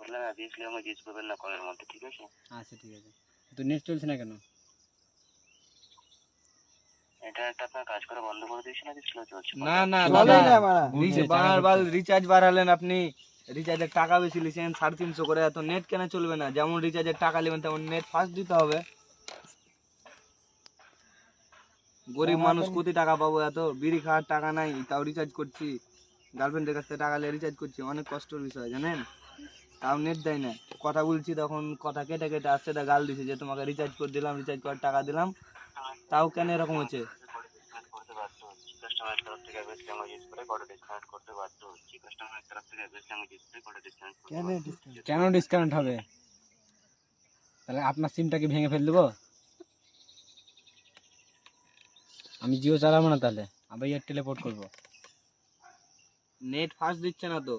বললাম অবভিয়াসলি আমাকে ইউজ করবেন না কলের মধ্যে, ঠিক আছে? আচ্ছা ঠিক আছে। তো নেট চলছে না কেন? ইন্টারনেটটা আপনার কাজ করা বন্ধ করে দিয়েছে নাকি স্লো চলছে? না না চলেই দাদা, না মারা। বারবার রিচার্জ বাড়ালেন আপনি, রিচার্জের টাকা বেশি লিখেন 350 করে, এত নেট কেন চলবে না? যেমন রিচার্জের টাকা নেবেন তেমন নেট ফাস্ট দিতে হবে। গরিব মানুষ কোটি টাকা পাবো, এত বিড়ি খাওয়ার টাকা নাই তাও রিচার্জ করছি, গার্লফ্রেন্ডের কাছ থেকে টাকা নিয়ে রিচার্জ করছি, অনেক কষ্টের বিষয় জানেন, তাও নেট দেয় না। কথা বলছি তখন কথা কেটে কেটে আসছে, তা গাল দিছে যে তোমাকে রিচার্জ করে দিলাম, রিচার্জ করার টাকা দিলাম, তাও কেন এরকম হচ্ছে? কাস্টমারের তরফ থেকে অ্যাভারেজ ল্যাঙ্গুয়েজ ইউজ করে করে ডিসকানেক্ট করতে বাধ্য হচ্ছি। কাস্টমারের তরফ থেকে অ্যাভারেজ ল্যাঙ্গুয়েজ ইউজ করে করে ডিসকানেক্ট করতে বাধ্য হচ্ছি। কেন ডিসকাউন্ট হবে? তাহলে আপনার সিমটাকে ভেঙে ফেল দেবো? আমি জিও চালাবো না, তাহলে আবার এয়ারটেলে পোর্ট করবো। নেট ফাস্ট দিচ্ছে না তো।